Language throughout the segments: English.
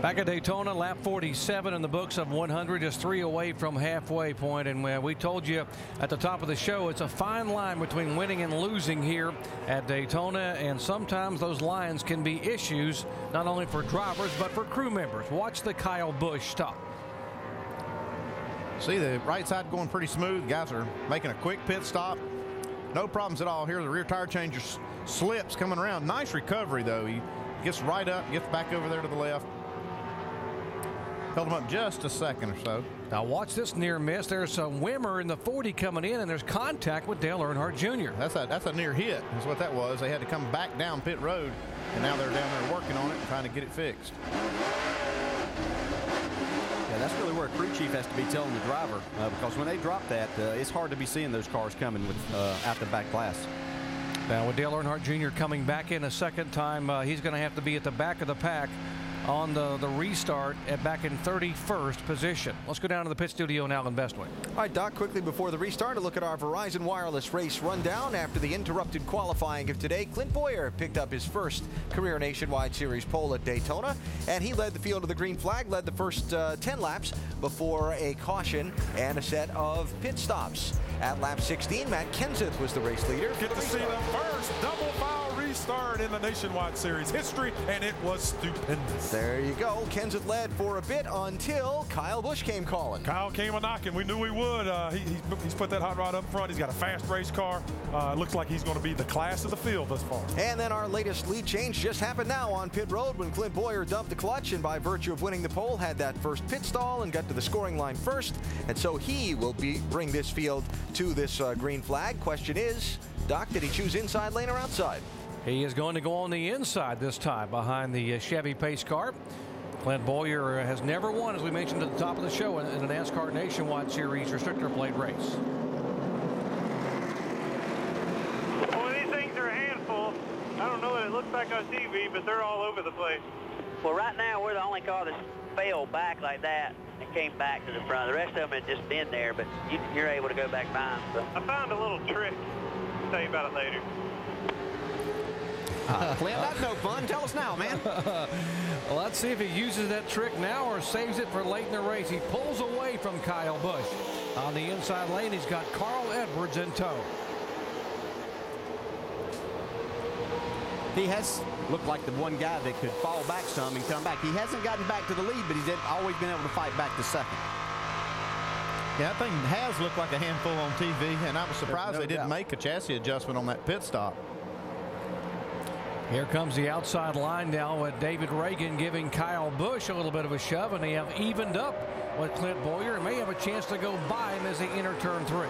Back at Daytona, lap 47 in the books of 100, just 3 away from halfway point. And we told you at the top of the show, it's a fine line between winning and losing here at Daytona. And sometimes those lines can be issues, not only for drivers, but for crew members. Watch the Kyle Busch stop. See the right side going pretty smooth. Guys are making a quick pit stop. No problems at all here. The rear tire changer slips coming around. Nice recovery, though. He gets right up, gets back over there to the left. Held him up just a second or so. Now watch this near miss. There's a Wimmer in the 40 coming in, and there's contact with Dale Earnhardt Jr. That's a near hit is what that was. They had to come back down pit road, and now they're down there working on it and trying to get it fixed. Yeah, that's really where a crew chief has to be telling the driver, because when they drop that, it's hard to be seeing those cars coming with out the back glass. Now with Dale Earnhardt Jr. coming back in a second time, he's going to have to be at the back of the pack on the restart at back in 31st position. Let's go down to the pit studio now in Bestway. All right, Doc, quickly before the restart, a look at our Verizon Wireless race rundown. After the interrupted qualifying of today, Clint Bowyer picked up his first career Nationwide Series pole at Daytona, and he led the field to the green flag, led the first 10 laps before a caution and a set of pit stops. At lap 16, Matt Kenseth was the race leader. Get to see the first double foul restart in the Nationwide Series history, and it was stupendous. There you go. Kenseth led for a bit until Kyle Busch came calling. Kyle came a knocking. We knew he would. He's put that hot rod up front. He's got a fast race car. Looks like he's going to be the class of the field thus far. And then our latest lead change just happened now on pit road when Clint Bowyer dumped the clutch, and by virtue of winning the pole, had that first pit stall and got to the scoring line first. And so he will bring this field to this green flag. Question is, Doc, did he choose inside lane or outside? He is going to go on the inside this time behind the Chevy pace car. Clint Bowyer has never won, as we mentioned at the top of the show, in a NASCAR Nationwide Series restrictor plate race. Well, these things are a handful. I don't know what it looks like on TV, but they're all over the place. Well, right now, we're the only car that's fell back like that and came back to the front. The rest of them had just been there, but you're able to go back behind. So. I found a little trick. I'll tell you about it later. Clint, that's no fun. Tell us now, man. Well, let's see if he uses that trick now or saves it for late in the race. He pulls away from Kyle Busch. On the inside lane, he's got Carl Edwards in tow. He has looked like the one guy that could fall back some and come back. He hasn't gotten back to the lead, but he's always been able to fight back to second. Yeah, that thing has looked like a handful on TV, and I was surprised no they didn't doubt. make a chassis adjustment on that pit stop. Here comes the outside line now with David Reagan giving Kyle Busch a little bit of a shove, and they have evened up with Clint Bowyer and may have a chance to go by him as they enter turn 3.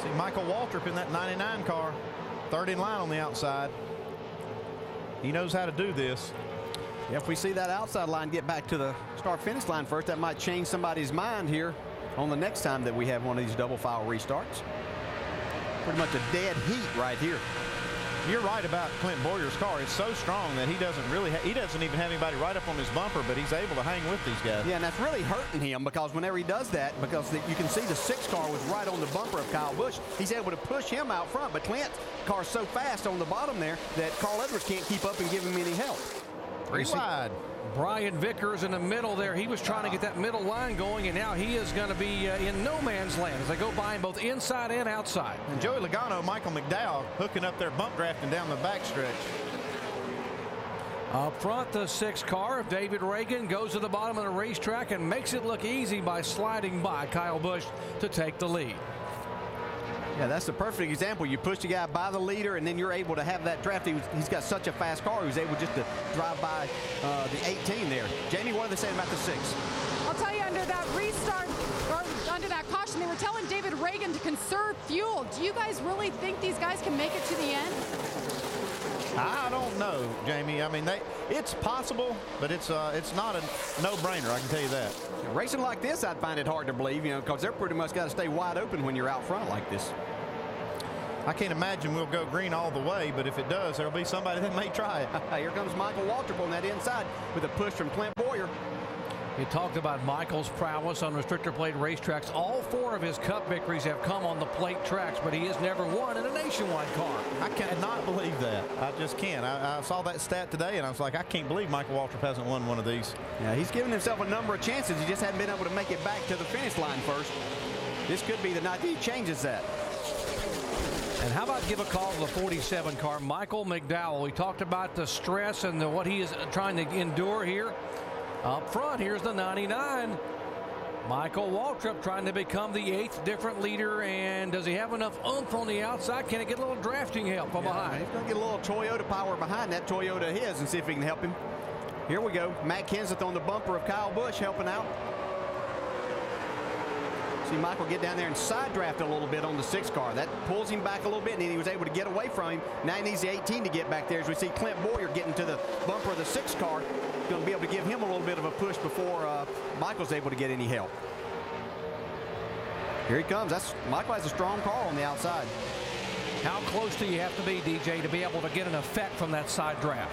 See Michael Waltrip in that 99 car, third in line on the outside. He knows how to do this. Yeah, if we see that outside line get back to the start-finish line first, that might change somebody's mind here on the next time that we have one of these double foul restarts. Pretty much a dead heat right here. You're right about Clint Bowyer's car. It's so strong that he doesn't even have anybody right up on his bumper, but he's able to hang with these guys. Yeah, and that's really hurting him, because whenever he does that, because you can see the 6 car was right on the bumper of Kyle Busch, he's able to push him out front, but Clint's car's so fast on the bottom there that Carl Edwards can't keep up and give him any help. 3 wide. Brian Vickers in the middle there. He was trying to get that middle line going, and now he is going to be in no man's land as they go by him both inside and outside. And Joey Logano, Michael McDowell hooking up their bump drafting down the backstretch. Up front, the 6 car of David Reagan goes to the bottom of the racetrack and makes it look easy by sliding by Kyle Busch to take the lead. Yeah, that's the perfect example. You push the guy by the leader, and then you're able to have that draft. He's got such a fast car, he was able just to drive by the 18 there. Jamie, what are they saying about the 6? I'll tell you, under that restart, or under that caution, they were telling David Reagan to conserve fuel. Do you guys really think these guys can make it to the end? I don't know, Jamie. I mean, it's possible, but it's not a no-brainer, I can tell you that. Racing like this, I'd find it hard to believe, because they're pretty much got to stay wide open when you're out front like this. I can't imagine we'll go green all the way, but if it does, there'll be somebody that may try it. Here comes Michael Waltrip on that inside with a push from Clint Bowyer. You talked about Michael's prowess on restrictor plate racetracks. All 4 of his Cup victories have come on the plate tracks, but he has never won in a nationwide car. I cannot believe that. I just can't. I saw that stat today, and I was like, I can't believe Michael Waltrip hasn't won one of these. Yeah, he's given himself a number of chances. He just hadn't been able to make it back to the finish line first. This could be the night that he changes that. And how about give a call to the 47 car, Michael McDowell. We talked about the stress and what he is trying to endure here. Up front, here's the 99. Michael Waltrip trying to become the 8th different leader. And does he have enough oomph on the outside? Can he get a little drafting help from behind? He's going to get a little Toyota power behind that Toyota of his and see if he can help him. Here we go. Matt Kenseth on the bumper of Kyle Busch helping out. See Michael get down there and side draft a little bit on the 6 car. That pulls him back a little bit, and then he was able to get away from him. Now he needs the 18 to get back there. As we see Clint Boyer getting to the bumper of the 6 car, going to be able to give him a little bit of a push before Michael's able to get any help. Here he comes. Michael has a strong car on the outside. How close do you have to be, DJ, to be able to get an effect from that side draft?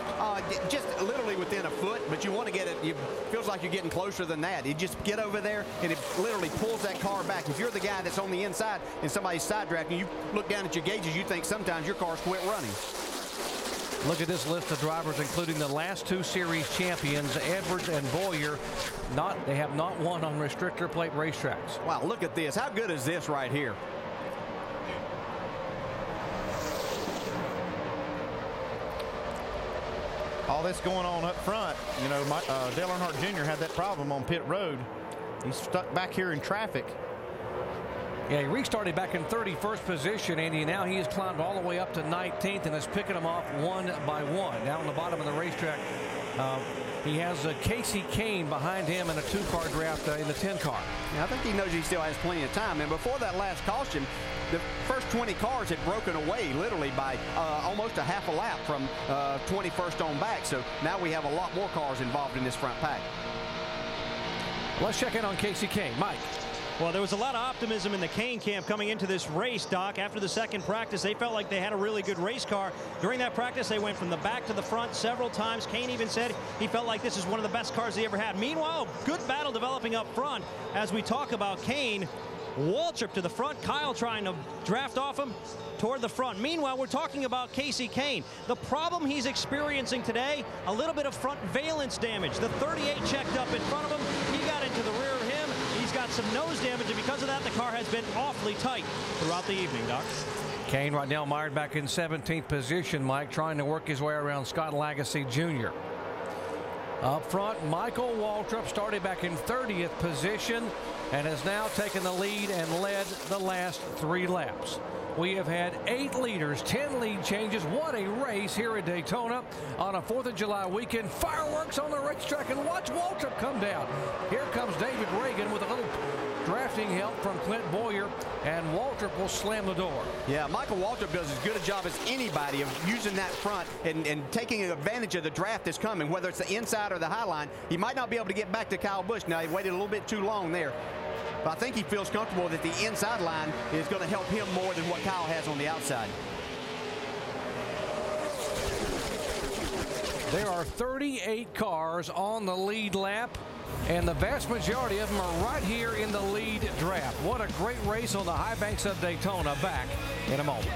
Just literally within a foot, but you want to get it. It feels like you're getting closer than that. You just get over there, and it literally pulls that car back. If you're the guy that's on the inside and somebody's side drafting, you look down at your gauges, you think sometimes your car's quit running. Look at this list of drivers, including the last 2 series champions, Edwards and Boyer. They have not won on restrictor plate racetracks. Wow, look at this. How good is this right here? All this going on up front, you know, Dale Earnhardt Jr. had that problem on pit road. He's stuck back here in traffic. Yeah, he restarted back in 31st position, Andy. Now he has climbed all the way up to 19th and is picking them off one by one. Down on the bottom of the racetrack, he has Casey Kane behind him in a 2-car draft in the 10 car. Yeah, I think he knows he still has plenty of time. And before that last caution, the first 20 cars had broken away literally by almost a half a lap from 21st on back. So now we have a lot more cars involved in this front pack. Let's check in on Casey Kane. Mike. Well, there was a lot of optimism in the Kane camp coming into this race, Doc. After the second practice, they felt like they had a really good race car. During that practice, they went from the back to the front several times. Kane even said he felt like this is one of the best cars he ever had. Meanwhile, good battle developing up front as we talk about Kane. Waltrip to the front, Kyle trying to draft off him toward the front. Meanwhile, we're talking about Casey Kane. The problem he's experiencing today, a little bit of front valence damage. The 38 checked up in front of him. He got into the rear of him. He's got some nose damage, and because of that, the car has been awfully tight throughout the evening, Doc. Kane right now mired back in 17th position, Mike, trying to work his way around Scott Lagasse Jr. Up front, Michael Waltrip started back in 30th position and has now taken the lead and led the last 3 laps. We have had 8 leaders, 10 lead changes. What a race here at Daytona on a 4th of July weekend. Fireworks on the racetrack, and watch Waltrip come down. Here comes David Reagan with a little drafting help from Clint Boyer, and Waltrip will slam the door. Yeah, Michael Waltrip does as good a job as anybody of using that front and taking advantage of the draft that's coming, whether it's the inside or the high line. He might not be able to get back to Kyle Busch. Now, he waited a little bit too long there. But I think he feels comfortable that the inside line is going to help him more than what Kyle has on the outside. There are 38 cars on the lead lap, and the vast majority of them are right here in the lead draft. What a great race on the high banks of Daytona. Back in a moment.